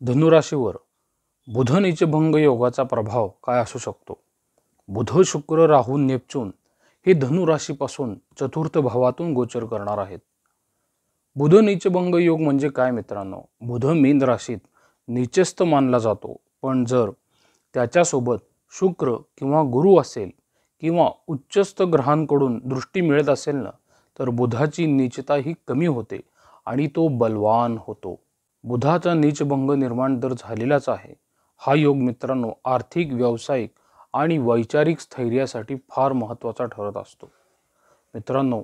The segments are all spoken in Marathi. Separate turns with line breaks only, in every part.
धनुराशीवर बुध नीचभंग योगाचा प्रभाव काय असू शकतो? बुध, शुक्र, राहू, नेपच्यून हे धनुराशीपासून चतुर्थ भावातून गोचर करणार आहेत. बुध नीचभंग योग म्हणजे काय मित्रांनो? बुध मीन राशीत नीचस्थ मानला जातो, पण जर त्याच्यासोबत शुक्र किंवा गुरु असेल किंवा उच्चस्थ ग्रहांकडून दृष्टी मिळत असेल ना, तर बुधाची नीचता ही कमी होते आणि तो बलवान होतो. बुधाचा नीचभंग निर्माण तर झालेलाच आहे. हा योग मित्रांनो आर्थिक, व्यावसायिक आणि वैचारिक स्थैर्यासाठी फार महत्त्वाचा ठरत असतो. मित्रांनो,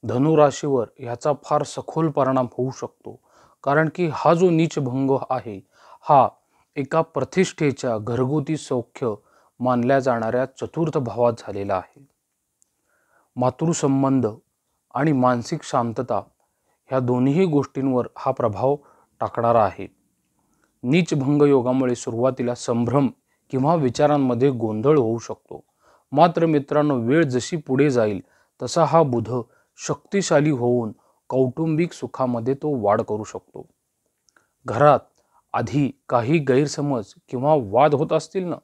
धनुराशीवर याचा फार सखोल परिणाम होऊ शकतो, कारण की हा जो नीचभंग आहे हा एका प्रतिष्ठेच्या घरगुती सौख्य मानल्या जाणाऱ्या चतुर्थ भावात झालेला आहे. मातृसंबंध आणि मानसिक शांतता ह्या दोन्ही गोष्टींवर हा प्रभाव टाकणारा आहे. नीचभंग योगामुळे सुरुवातीला संभ्रम किंवा विचारांमध्ये गोंधळ होऊ शकतो. मात्र मित्रांनो, वेळ जशी पुढे जाईल तसा हा बुध शक्तिशाली होऊन कौटुंबिक सुखामध्ये तो वाढ करू शकतो. घरात आधी काही गैरसमज किंवा वाद होत असतील ना,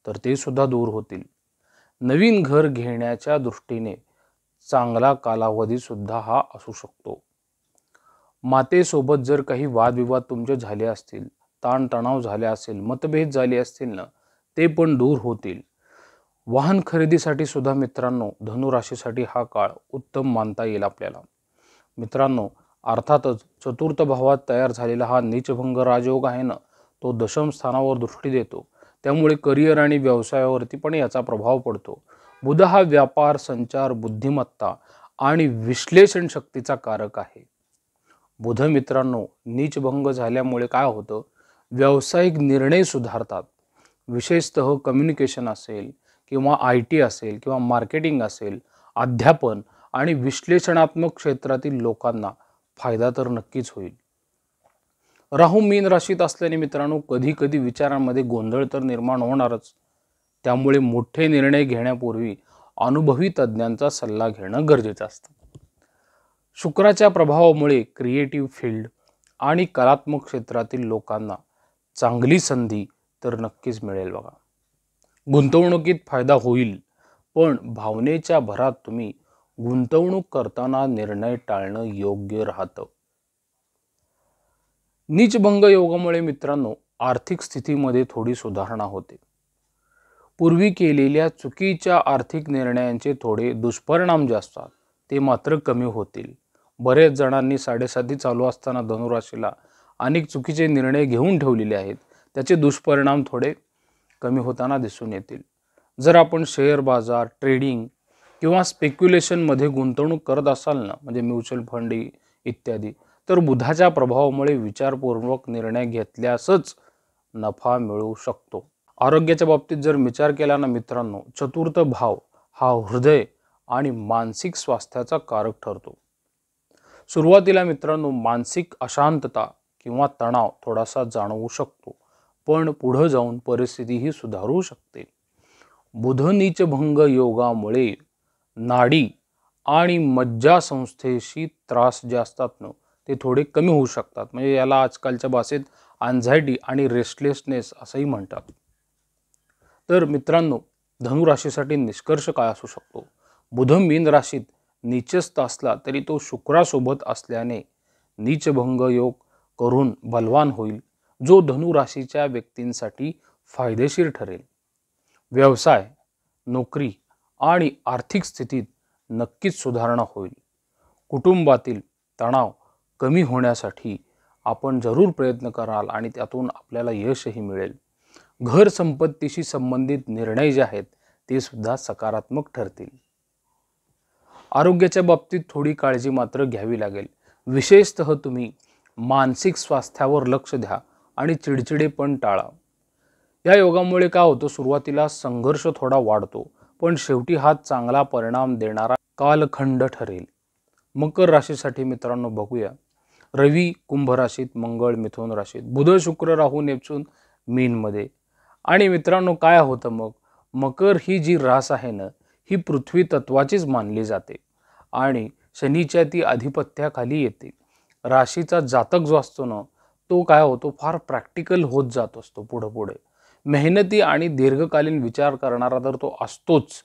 तर ते सुद्धा दूर होतील. नवीन घर घेण्याच्या दृष्टीने चांगला कालावधी सुद्धा हा असू शकतो. मातेसोबत जर काही वादविवाद तुमचे झाले असतील, ताणतणाव झाले असेल, मतभेद झाले असतील ना, ते पण दूर होतील. वाहन खरेदीसाठी सुद्धा मित्रांनो धनुराशीसाठी हा काळ उत्तम मानता येईल आपल्याला. मित्रांनो, अर्थातच चतुर्थ भावात तयार झालेला हा नीचभंग राजयोग आहे ना, तो दशम स्थानावर दृष्टी देतो. त्यामुळे करिअर आणि व्यवसायावरती पण याचा प्रभाव पडतो. बुध हा व्यापार, संचार, बुद्धिमत्ता आणि विश्लेषण शक्तीचा कारक आहे. बुध मित्रांनो नीचभंग झाल्यामुळे काय होतं? व्यावसायिक निर्णय सुधारतात. विशेषतः कम्युनिकेशन असेल किंवा IT असेल किंवा मार्केटिंग असेल, अध्यापन आणि विश्लेषणात्मक क्षेत्रातील लोकांना फायदा तर नक्कीच होईल. राहू मीन राशीत असल्याने मित्रांनो कधी कधी विचारांमध्ये गोंधळ तर निर्माण होणारच. त्यामुळे मोठे निर्णय घेण्यापूर्वी अनुभवी तज्ज्ञांचा सल्ला घेणं गरजेचं असतं. शुक्राच्या प्रभावामुळे क्रिएटिव्ह फील्ड आणि कलात्मक क्षेत्रातील लोकांना चांगली संधी तर नक्कीच मिळेल बघा. गुंतवणुकीत फायदा होईल, पण भावनेच्या भरात तुम्ही गुंतवणूक करताना निर्णय टाळणं योग्य राहतं. नीचभंग योगामुळे मित्रांनो आर्थिक स्थितीमध्ये थोडी सुधारणा होते. पूर्वी केलेल्या चुकीच्या आर्थिक निर्णयांचे थोडे दुष्परिणाम जे असतात ते मात्र कमी होतील. बरेच जणांनी साडेसाती चालू असताना धनुराशीला अनेक चुकीचे निर्णय घेऊन ठेवलेले आहेत. त्याचे दुष्परिणाम थोडे कमी होताना दिसून येतील. जर आपण शेअर बाजार, ट्रेडिंग किंवा स्पेक्युलेशनमध्ये गुंतवणूक करत असाल ना, म्हणजे म्युच्युअल फंड इत्यादी, तर बुधाच्या प्रभावामुळे विचारपूर्वक निर्णय घेतल्यासच नफा मिळू शकतो. आरोग्याच्या बाबतीत जर विचार केला ना मित्रांनो, चतुर्थ भाव हा हृदय आणि मानसिक स्वास्थ्याचा कारक ठरतो. सुरुवातीला मित्रांनो मानसिक अशांतता किंवा तणाव थोडासा जाणवू शकतो, पण पुढे जाऊन परिस्थिती ही सुधारू शकते. बुध नीचभंग योगामुळे नाडी आणि मज्जासंस्थेशी त्रास जे असतात ना, ते थोडे कमी होऊ शकतात. म्हणजे याला आजकालच्या भाषेत अँझायटी आणि रेस्टलेसनेस असंही म्हणतात. तर मित्रांनो, धनुराशीसाठी निष्कर्ष काय असू शकतो? बुध मीन राशीत नीचस्थ असला तरी तो शुक्रासोबत असल्याने नीचभंग योग करून बलवान होईल, जो धनुराशीच्या व्यक्तींसाठी फायदेशीर ठरेल. व्यवसाय, नोकरी आणि आर्थिक स्थितीत नक्कीच सुधारणा होईल. कुटुंबातील तणाव कमी होण्यासाठी आपण जरूर प्रयत्न कराल आणि त्यातून आपल्याला यशही मिळेल. घर संपत्तीशी संबंधित निर्णय जे आहेत ते सुद्धा सकारात्मक ठरतील. आरोग्याच्या बाबतीत थोडी काळजी मात्र घ्यावी लागेल. विशेषतः तुम्ही मानसिक स्वास्थ्यावर लक्ष द्या आणि चिडचिडेपण टाळा. या योगामुळे काय होतं? सुरुवातीला संघर्ष थोडा वाढतो, पण शेवटी हा चांगला परिणाम देणारा कालखंड ठरेल. मकर राशीसाठी मित्रांनो बघूया. रवी कुंभ राशीत, मंगळ मिथुन राशीत, बुध शुक्र राहू नेपच्यून मीनमध्ये. आणि मित्रांनो काय होतं मग? मकर ही जी रास आहे ना, ही पृथ्वी तत्वाचीच मानली जाते आणि शनीच्या ती आधिपत्याखाली येते. राशीचा जातक जो असतो ना, तो काय होतो, फार प्रॅक्टिकल होत जात असतो पुढे पुढे. मेहनती आणि दीर्घकालीन विचार करणारा तर तो असतोच,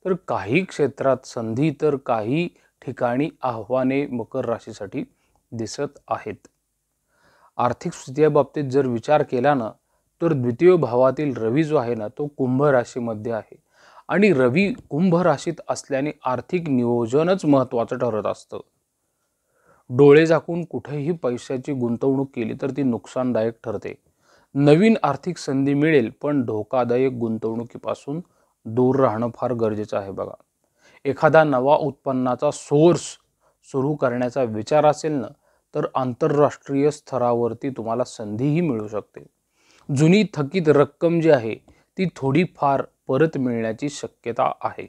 तर काही क्षेत्रात संधी तर काही ठिकाणी आव्हाने मकर राशीसाठी दिसत आहेत. आर्थिक स्थितीबाबतीत जर विचार केला ना, तर द्वितीय भावातील रवी जो आहे ना, तो कुंभ राशीमध्ये आहे आणि रवी कुंभ राशीत असल्याने आर्थिक नियोजनच महत्त्वाचं ठरत असतं. डोळे झाकून कुठेही पैशाची गुंतवणूक केली तर ती नुकसानदायक ठरते. नवीन आर्थिक संधी मिळेल, पण धोकादायक गुंतवणुकीपासून दूर राहणं फार गरजेचं आहे बघा. एखादा नवा उत्पन्नाचा सोर्स सुरू करण्याचा विचार असेल ना, तर आंतरराष्ट्रीय स्तरावरती तुम्हाला संधीही मिळू शकते. जुनी थकीत रक्कम जी आहे ती थोडीफार परत मिळण्याची शक्यता आहे.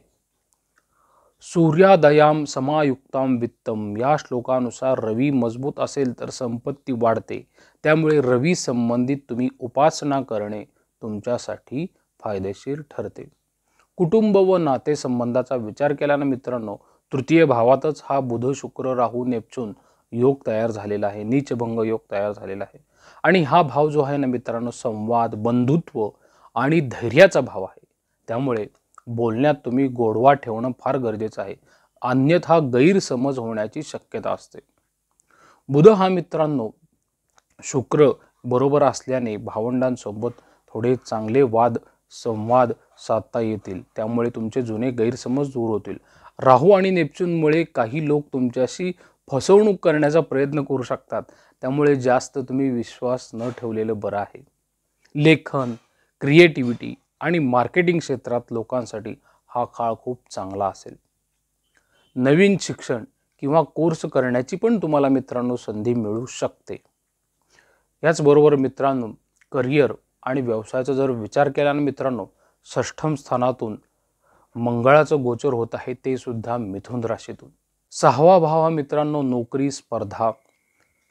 सूर्यादयाम समायुक्ताम वित्तम या श्लोकानुसार रवी मजबूत असेल तर संपत्ती वाढते. त्यामुळे रवी संबंधित तुम्ही उपासना करणे तुमच्यासाठी फायदेशीर ठरते. कुटुंब व नातेसंबंधाचा विचार केल्यानं मित्रांनो, तृतीय भावातच हा बुध शुक्र राहू नेपच्यून योग तयार झालेला आहे, नीचभंग योग तयार झालेला आहे. आणि हा भाव जो आहे ना मित्रांनो, संवाद, बंधुत्व आणि धैर्याचा भाव आहे. त्यामुळे बोलण्यात तुम्ही गोडवा ठेवणं फार गरजेचं आहे, अन्यथा गैरसमज होण्याची शक्यता असते. बुध हा मित्रांनो शुक्र बरोबर असल्याने भावंडांसोबत थोडे चांगले वाद संवाद साधता येतील. त्यामुळे तुमचे जुने गैरसमज दूर होतील. राहू आणि नेपच्यूनमुळे काही लोक तुमच्याशी फसवणूक करण्याचा प्रयत्न करू शकतात. त्यामुळे जास्त तुम्ही विश्वास न ठेवलेलं बरं आहे. लेखन, क्रिएटिव्हिटी आणि मार्केटिंग क्षेत्रात लोकांसाठी हा काळ खूप चांगला असेल. नवीन शिक्षण किंवा कोर्स करण्याची पण तुम्हाला मित्रांनो संधी मिळू शकते. याचबरोबर मित्रांनो, करिअर आणि व्यवसायाचा जर विचार केला ना मित्रांनो, षष्ठम स्थानातून मंगळाचं गोचर होत आहे, ते सुद्धा मिथुन राशीतून. सहावा भाव हा मित्रांनो नोकरी, स्पर्धा,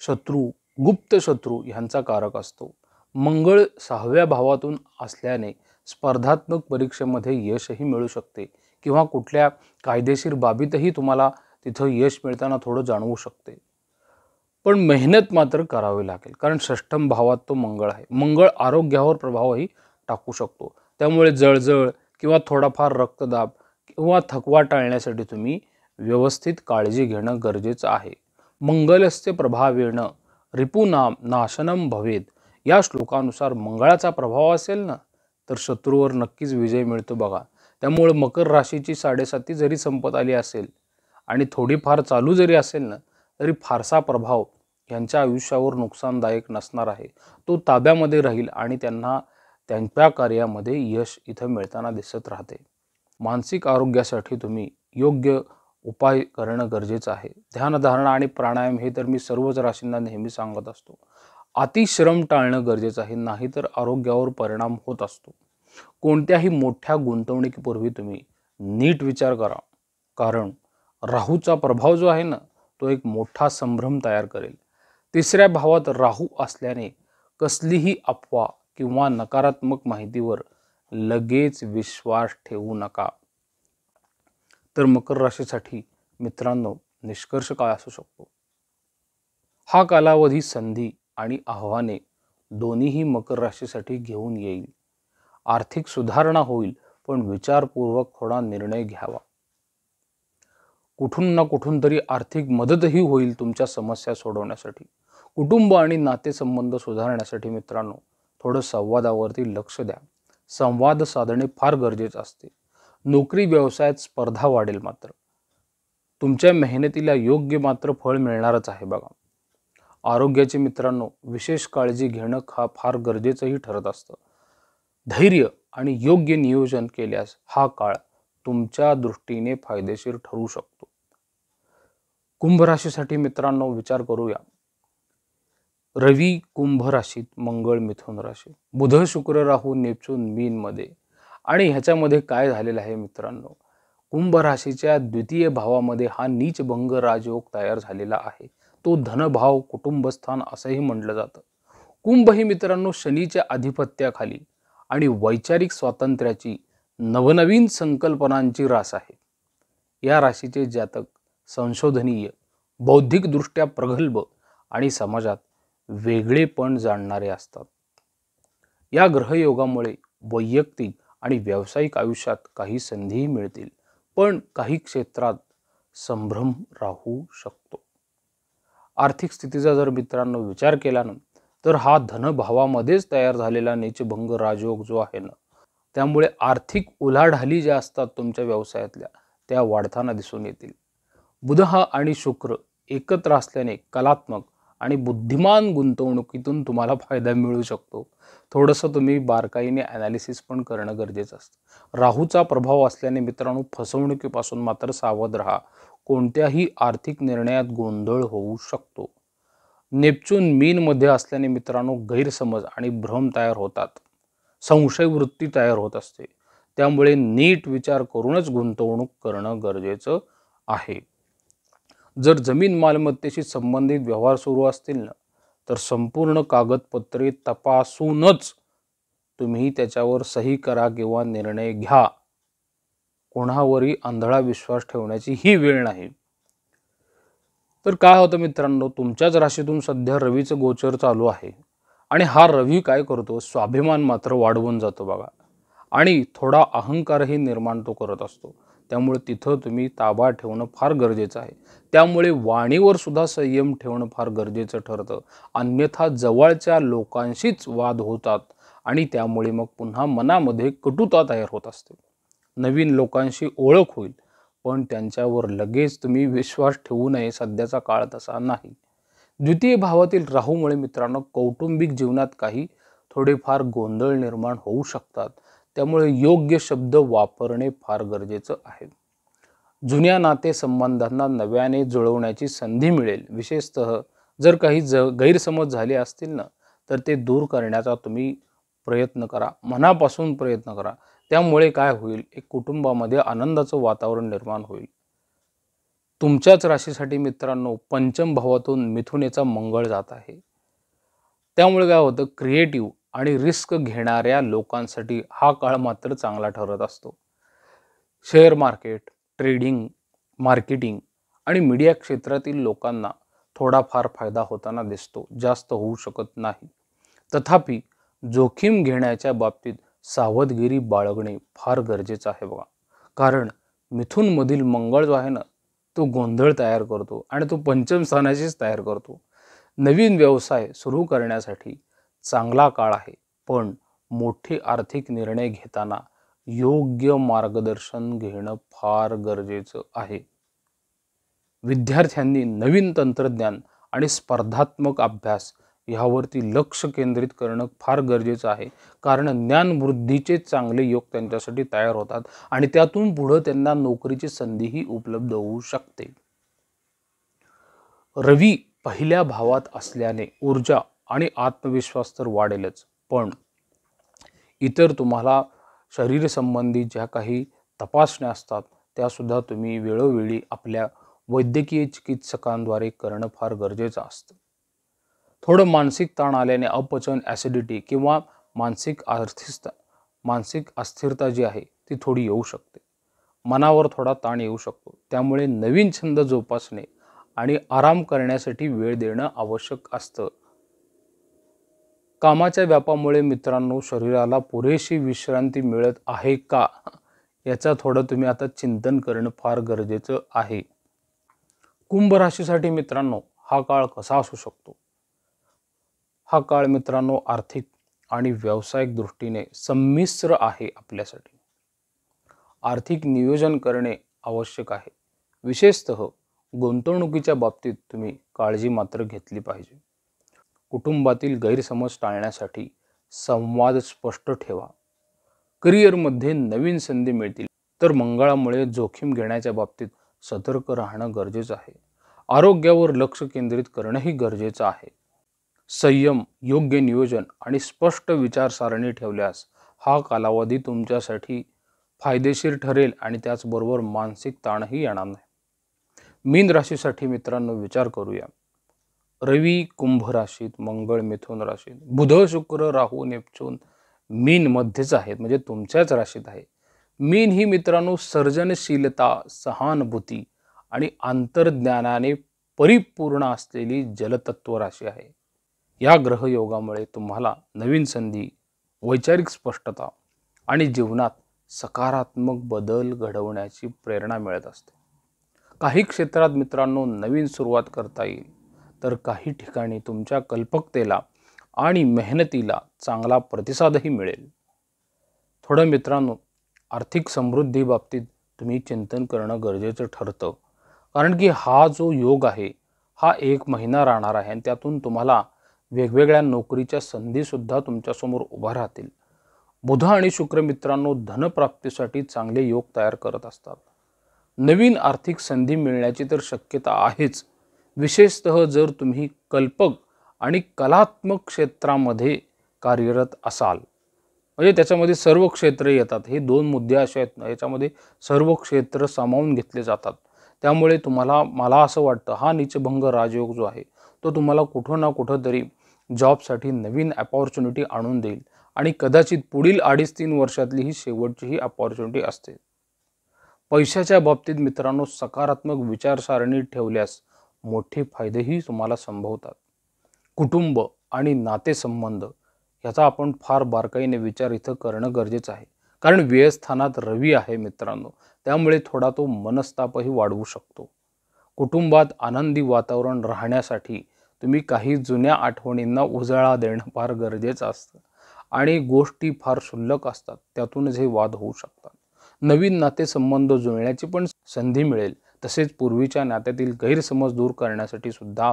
शत्रू, गुप्त शत्रू यांचा कारक असतो. मंगळ 6व्या भावातून असल्याने स्पर्धात्मक परीक्षेमध्ये यशही मिळू शकते किंवा कुठल्या कायदेशीर बाबीतही तुम्हाला तिथं यश मिळताना थोडं जाणवू शकते. पण मेहनत मात्र करावी लागेल, कारण षष्ठम भावात तो मंगळ आहे. मंगळ आरोग्यावर प्रभावही टाकू शकतो. त्यामुळे जळजळ किंवा थोडाफार रक्तदाब किंवा थकवा टाळण्यासाठी तुम्ही व्यवस्थित काळजी घेणं गरजेचं आहे. मंगलस्य प्रभावेण रिपुनाम नाशनम भवेद या श्लोकानुसार मंगळाचा प्रभाव असेल ना, तर शत्रूवर नक्कीच विजय मिळतो बघा. त्यामुळे मकर राशीची 7.5 जरी संपत आली असेल आणि थोडीफार चालू जरी असेल ना, तरी फारसा प्रभाव यांच्या आयुष्यावर नुकसानदायक नसणार आहे. तो ताब्यामध्ये राहील आणि त्यांना त्यांच्या कार्यामध्ये यश इथं मिळताना दिसत राहते. मानसिक आरोग्यासाठी तुम्ही योग्य उपाय करणं गरजेचं आहे. ध्यानधारणा आणि प्राणायाम हे तर मी सर्वच राशींना नेहमी सांगत असतो. अतिश्रम टाळणं गरजेचं आहे, नाहीतर आरोग्यावर परिणाम होत असतो. कोणत्याही मोठ्या गुंतवणुकीपूर्वी तुम्ही नीट विचार करा, कारण राहूचा प्रभाव जो आहे ना, तो एक मोठा संभ्रम तयार करेल. 3ऱ्या भावात राहू असल्याने कसलीही अफवा किंवा नकारात्मक माहितीवर लगेच विश्वास ठेवू नका. तर मकर राशीसाठी मित्रांनो निष्कर्ष काय असू शकतो? हा कालावधी संधी आणि आव्हाने दोन्हीही मकर राशीसाठी घेऊन येईल. आर्थिक सुधारणा होईल, पण विचारपूर्वक थोडा निर्णय घ्यावा. कुठून ना कुठून तरी आर्थिक मदतही होईल तुमच्या समस्या सोडवण्यासाठी. कुटुंब आणि नातेसंबंध सुधारण्यासाठी मित्रांनो थोडं संवादावरती लक्ष द्या. संवाद साधणे फार गरजेचे असते. नोकरी व्यवसायात स्पर्धा वाढेल, मात्र तुमच्या मेहनतीला योग्य मात्र फळ मिळणारच आहे बघा. आरोग्याची मित्रांनो विशेष काळजी घेणं फार गरजेचंही ठरत असतं. धैर्य आणि योग्य नियोजन केल्यास हा काळ तुमच्या दृष्टीने फायदेशीर ठरू शकतो. कुंभ राशीसाठी मित्रांनो विचार करूया. रवी कुंभ राशीत, मंगळ मिथुन राशी, बुध शुक्र राहू नेपच्यून मीन मध्ये. आणि ह्याच्यामध्ये काय झालेलं आहे मित्रांनो, कुंभ राशीच्या द्वितीय भावामध्ये हा नीचभंग राजयोग तयार झालेला आहे. तो धनभाव, कुटुंबस्थान असंही म्हटलं जातं. कुंभ ही मित्रांनो शनीच्या आधिपत्याखाली आणि वैचारिक स्वातंत्र्याची, नवनवीन संकल्पनांची रास आहे. या राशीचे जातक संशोधनीय, बौद्धिकदृष्ट्या प्रगल्भ आणि समाजात वेगळेपण जाणणारे असतात. या ग्रहयोगामुळे वैयक्तिक आणि व्यावसायिक आयुष्यात काही संधीही मिळतील, पण काही क्षेत्रात संभ्रम राहू शकतो. आर्थिक स्थितीचा जर मित्रांनो विचार केला ना, तर हा धनभावामध्येच तयार झालेला नीचभंग राजयोग जो आहे ना, त्यामुळे आर्थिक उलाढाली ज्या असतात तुमच्या व्यवसायातल्या, त्या वाढताना दिसून येतील. बुध हा आणि शुक्र एकत्र असल्याने कलात्मक आणि बुद्धिमान गुंतवणुकीतून तुम्हाला फायदा मिळू शकतो. थोडंसं तुम्ही बारकाईने ॲनालिसिस पण करणं गरजेचं असतं. राहूचा प्रभाव असल्याने मित्रांनो फसवणुकीपासून मात्र सावध राहा. कोणत्याही आर्थिक निर्णयात गोंधळ होऊ शकतो. नेपच्यून मीनमध्ये असल्याने मित्रांनो गैरसमज आणि भ्रम तयार होतात. संशय वृत्ती तयार होत असते. त्यामुळे नीट विचार करूनच गुंतवणूक करणं गरजेचं आहे. जर जमीन मालमत्तेशी संबंधित व्यवहार सुरू असतील ना, तर संपूर्ण कागदपत्रे तपासूनच तुम्ही त्याच्यावर सही करा किंवा निर्णय घ्या. कोणावरही आंधळा विश्वास ठेवण्याची ही वेळ नाही. तर काय होतं मित्रांनो, तुमच्याच राशीतून सध्या रवीचं गोचर चालू आहे आणि हा रवी काय करतो, स्वाभिमान मात्र वाढवून जातो बघा, आणि थोडा अहंकारही निर्माण तो करत असतो. त्यामुळे तिथं तुम्ही ताबा ठेवणं फार गरजेचं आहे. त्यामुळे वाणीवर सुद्धा संयम ठेवणं फार गरजेचं ठरतं. अन्यथा जवळच्या लोकांशीच वाद होतात आणि त्यामुळे मग पुन्हा मनामध्ये कटुता तयार होत असते. नवीन लोकांशी ओळख होईल, पण त्यांच्यावर लगेच तुम्ही विश्वास ठेवू नये. सध्याचा काळ तसा नाही. द्वितीय भावातील राहूमुळे मित्रांनो कौटुंबिक जीवनात काही थोडेफार गोंधळ निर्माण होऊ शकतात. त्यामुळे योग्य शब्द वापरणे फार गरजेचं आहे. जुन्या नातेसंबंधांना नव्याने जुळवण्याची संधी मिळेल. विशेषतः जर काही गैरसमज झाले असतील ना, तर ते दूर करण्याचा तुम्ही प्रयत्न करा, मनापासून प्रयत्न करा. त्यामुळे काय होईल, एक कुटुंबामध्ये आनंदाचं वातावरण निर्माण होईल. तुमच्याच राशीसाठी मित्रांनो पंचम भावातून मिथुनेचा मंगळ जात आहे. त्यामुळे काय होतं, क्रिएटिव्ह आणि रिस्क घेणाऱ्या लोकांसाठी हा काळ मात्र चांगला ठरत असतो. शेअर मार्केट, ट्रेडिंग, मार्केटिंग आणि मीडिया क्षेत्रातील लोकांना थोडाफार फायदा होताना दिसतो, जास्त होऊ शकत नाही. तथापि जोखीम घेण्याच्या बाबतीत सावधगिरी बाळगणे फार गरजेचं आहे बघा. कारण मिथुनमधील मंगळ जो आहे ना, तो गोंधळ तयार करतो आणि तो पंचम स्थानाशीच तयार करतो. नवीन व्यवसाय सुरू करण्यासाठी चांगला काळ आहे, पण मोठे आर्थिक निर्णय घेताना योग्य मार्गदर्शन घेणं फार गरजेचं आहे. विद्यार्थ्यांनी नवीन तंत्रज्ञान आणि स्पर्धात्मक अभ्यास यावरती लक्ष केंद्रित करणं फार गरजेचं आहे. कारण ज्ञानवृद्धीचे चांगले योग त्यांच्यासाठी तयार होतात आणि त्यातून पुढे त्यांना नोकरीची संधीही उपलब्ध होऊ शकते. रवी पहिल्या भावात असल्याने ऊर्जा आणि आत्मविश्वास तर वाढेलच, पण इतर तुम्हाला शरीर संबंधी ज्या काही तपासण्या असतात त्यासुद्धा तुम्ही वेळोवेळी आपल्या वैद्यकीय चिकित्सकांद्वारे करणं फार गरजेचं असतं. थोडं मानसिक ताण आल्याने अपचन, ॲसिडिटी किंवा मानसिक अस्थिरता जी आहे ती थोडी येऊ शकते. मनावर थोडा ताण येऊ शकतो. त्यामुळे नवीन छंद जोपासणे आणि आराम करण्यासाठी वेळ देणं आवश्यक असतं. कामाच्या व्यापामुळे मित्रांनो शरीराला पुरेशी विश्रांती मिळत आहे का, याचा थोडं तुम्ही आता चिंतन करणं फार गरजेचं आहे. कुंभ राशीसाठी मित्रांनो हा काळ कसा असू शकतो? हा काळ मित्रांनो आर्थिक आणि व्यावसायिक दृष्टीने संमिश्र आहे आपल्यासाठी. आर्थिक नियोजन करणे आवश्यक आहे. विशेषतः गुंतवणुकीच्या बाबतीत तुम्ही काळजी मात्र घेतली पाहिजे. कुटुंबातील गैरसमज टाळण्यासाठी संवाद स्पष्ट ठेवा. करिअरमध्ये नवीन संधी मिळतील, तर मंगळामुळे जोखीम घेण्याच्या बाबतीत सतर्क राहणं गरजेचं आहे. आरोग्यावर लक्ष केंद्रित करणंही गरजेचं आहे. संयम, योग्य नियोजन आणि स्पष्ट विचारसारणी ठेवल्यास हा कालावधी तुमच्यासाठी फायदेशीर ठरेल आणि त्याचबरोबर मानसिक ताणही येणार नाही. मीन राशीसाठी मित्रांनो विचार करूया. रवी कुंभ राशीत, मंगळ मिथुन राशीत, बुध शुक्र राहू नेपच्यून मीन मध्येच आहेत, म्हणजे तुमच्याच राशीत आहे. मीन ही मित्रांनो सर्जनशीलता, सहानुभूती आणि अंतर्ज्ञानाने परिपूर्ण असलेली जलतत्व राशी आहे. या ग्रहयोगामुळे तुम्हाला नवीन संधी, वैचारिक स्पष्टता आणि जीवनात सकारात्मक बदल घडवण्याची प्रेरणा मिळत असते. काही क्षेत्रात मित्रांनो नवीन सुरुवात करता येईल, तर काही ठिकाणी तुमच्या कल्पकतेला आणि मेहनतीला चांगला प्रतिसादही मिळेल. थोडं मित्रांनो, आर्थिक समृद्धी बाबतीत तुम्ही चिंतन करणं गरजेचं ठरतं. कारण की हा जो योग आहे हा 1 महिना राहणार आहे आणि त्यातून तुम्हाला वेगवेगळ्या नोकरीच्या संधीसुद्धा तुमच्यासमोर उभा राहतील. बुध आणि शुक्र मित्रांनो धनप्राप्तीसाठी चांगले योग तयार करत असतात. नवीन आर्थिक संधी मिळण्याची तर शक्यता आहेच, विशेषतः जर तुम्ही कल्पक आणि कलात्मक क्षेत्रामध्ये कार्यरत असाल. म्हणजे त्याच्यामध्ये सर्व क्षेत्र येतात. हे 2 मुद्दे असे आहेत ना, याच्यामध्ये सर्व क्षेत्र सामावून घेतले जातात. त्यामुळे मला असं वाटतं हा नीचभंग राजयोग जो आहे तो तुम्हाला कुठं ना कुठं तरी जॉबसाठी नवीन अपॉर्च्युनिटी आणून देईल आणि कदाचित पुढील 2.5-3 वर्षातली ही शेवटची ही अपॉर्च्युनिटी असते. पैशाच्या बाबतीत मित्रांनो सकारात्मक विचारसरणी ठेवल्यास मोठे फायदेही तुम्हाला संभवतात. कुटुंब आणि नातेसंबंध याचा आपण फार बारकाईने विचार इथं करणं गरजेचं आहे. कारण व्ययस्थानात रवी आहे मित्रांनो, त्यामुळे थोडा तो मनस्तापही वाढवू शकतो. कुटुंबात आनंदी वातावरण राहण्यासाठी तुम्ही काही जुन्या आठवणींना उजाळा देणं फार गरजेचं असतं आणि गोष्टी फार क्षुल्लक असतात, त्यातूनच हे वाद होऊ शकतात. नवीन नातेसंबंध जुळण्याची पण संधी मिळेल. तसेच पूर्वीच्या नात्यातील गैरसमज दूर करण्यासाठी सुद्धा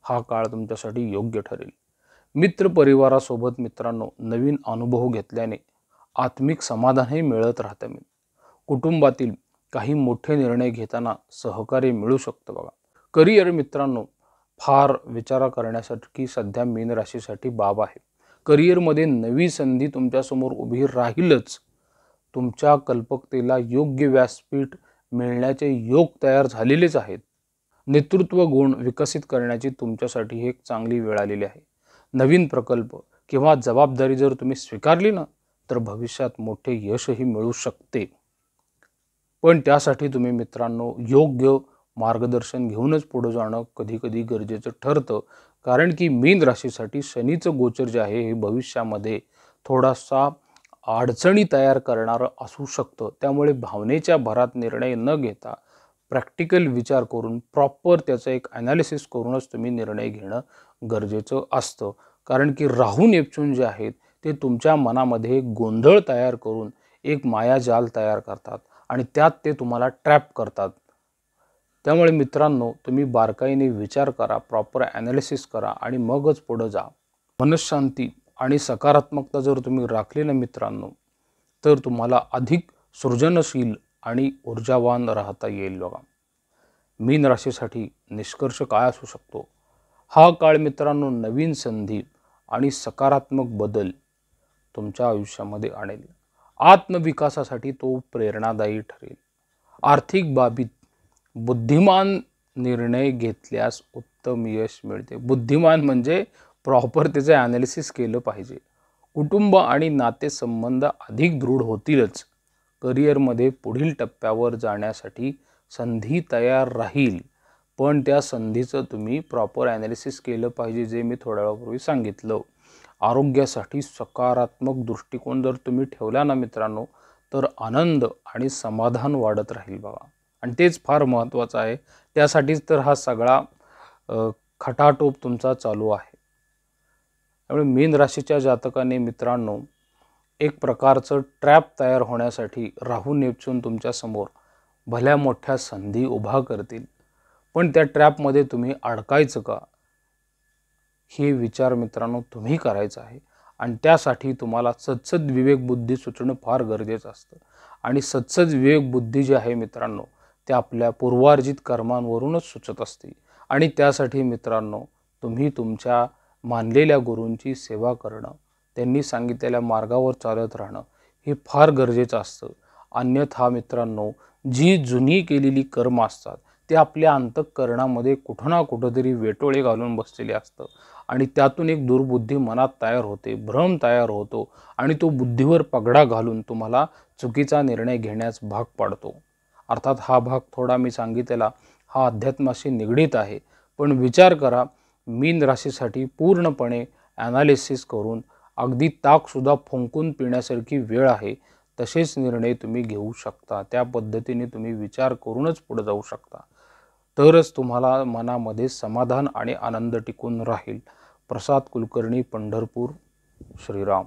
हा काळ तुमच्यासाठी योग्य ठरेल. मित्र परिवारासोबत मित्रांनो नवीन अनुभव घेतल्याने आत्मिक समाधानही मिळत राहतं. कुटुंबातील काही मोठे निर्णय घेताना सहकार्य मिळू शकतं बघा. करिअर मित्रांनो फार विचार करण्यासाठी सध्या मीन राशीसाठी बाब आहे. करिअरमध्ये नवी संधी तुमच्यासमोर उभी राहीलच. तुमच्या कल्पकतेला योग्य व्यासपीठ मिळण्याचे योग तयार झालेलेच आहेत. नेतृत्व गुण विकसित करण्याची तुमच्यासाठी एक चांगली वेळ आलेली आहे. नवीन प्रकल्प किंवा जबाबदारी जर तुम्ही स्वीकारली ना, तर भविष्यात मोठे यशही मिळू शकते. पण त्यासाठी तुम्ही मित्रांनो योग्य मार्गदर्शन घेऊनच पुढे जाणं कधी कधी गरजेचं ठरतं. कारण की मीन राशीसाठी शनीचं गोचर जे आहे हे भविष्यामध्ये थोडासा अडचणी तयार करणारं असू शकतं. त्यामुळे भावनेच्या भरात निर्णय न घेता प्रॅक्टिकल विचार करून प्रॉपर त्याचं एक ॲनालिसिस करूनच तुम्ही निर्णय घेणं गरजेचं असतं. कारण की राहू नेपच्यून जे आहेत ते तुमच्या मनामध्ये गोंधळ तयार करून एक मायाजाल तयार करतात आणि त्यात ते तुम्हाला ट्रॅप करतात. त्यामुळे मित्रांनो तुम्ही बारकाईने विचार करा, प्रॉपर ॲनालिसिस करा आणि मगच पुढे जा. मनःशांती आणि सकारात्मकता जर तुम्ही राखली ना मित्रांनो, तर तुम्हाला अधिक सृजनशील आणि ऊर्जावान राहता येईल बघा. मीन राशीसाठी निष्कर्ष काय असू शकतो? हा काळ मित्रांनो नवीन संधी आणि सकारात्मक बदल तुमच्या आयुष्यामध्ये आणेल. आत्मविकासासाठी तो प्रेरणादायी ठरेल. आर्थिक बाबीत बुद्धिमान निर्णय घेतल्यास उत्तम यश मिळते. बुद्धिमान म्हणजे प्रॉपर त्याचे ॲनालिसिस केलं पाहिजे. कुटुंब आणि नातेसंबंध अधिक दृढ होतीलच. करिअरमध्ये पुढील टप्प्यावर जाण्यासाठी संधी तयार राहील, पण त्या संधीचं तुम्ही प्रॉपर ॲनालिसिस केलं पाहिजे, जे मी थोड्या वेळापूर्वी सांगितलं. आरोग्यासाठी सकारात्मक दृष्टिकोन जर तुम्ही ठेवला ना मित्रांनो, तर आनंद आणि समाधान वाढत राहील बघा. आणि तेच फार महत्त्वाचं आहे. त्यासाठीच तर हा सगळा खटाटोप तुमचा चालू आहे. त्यामुळे मीन राशीच्या जातकाने मित्रांनो एक प्रकारचं ट्रॅप तयार होण्यासाठी राहू नेपच्यून तुमच्यासमोर भल्या मोठ्या संधी उभा करतील. पण त्या ट्रॅपमध्ये तुम्ही अडकायचं का, हे विचार मित्रांनो तुम्ही करायचा आहे. आणि त्यासाठी तुम्हाला सद्सद विवेक बुद्धी सुचणं फार गरजेचं असतं. आणि सद्सद विवेक बुद्धी जी आहे मित्रांनो ते आपल्या पूर्वार्जित कर्मांवरूनच सुचत असते. आणि त्यासाठी मित्रांनो तुम्ही तुमच्या मानलेल्या गुरूंची सेवा करणं, त्यांनी सांगितलेल्या मार्गावर चालत राहणं हे फार गरजेचं असतं. अन्यथा मित्रांनो जी जुनी केलेली कर्म असतात ते आपल्या अंतःकरणामध्ये कुठं ना कुठंतरी वेटोळे घालून बसलेले असतं आणि त्यातून एक दुर्बुद्धी मनात तयार होते, भ्रम तयार होतो आणि तो बुद्धीवर पगडा घालून तुम्हाला चुकीचा निर्णय घेण्यास भाग पाडतो. अर्थात हा भाग थोडा मी सांगितलेला हा अध्यात्माशी निगडीत आहे. पण विचार करा, मीन राशीसाठी पूर्णपणे ॲनालिसिस करून अगदी ताकसुद्धा फुंकून पिण्यासारखी वेळ आहे, तसेच निर्णय तुम्ही घेऊ शकता. त्या पद्धतीने तुम्ही विचार करूनच पुढे जाऊ शकता. तरच तुम्हाला मनामध्ये समाधान आणि आनंद टिकून राहील. प्रसाद कुलकर्णी, पंढरपूर. श्रीराम.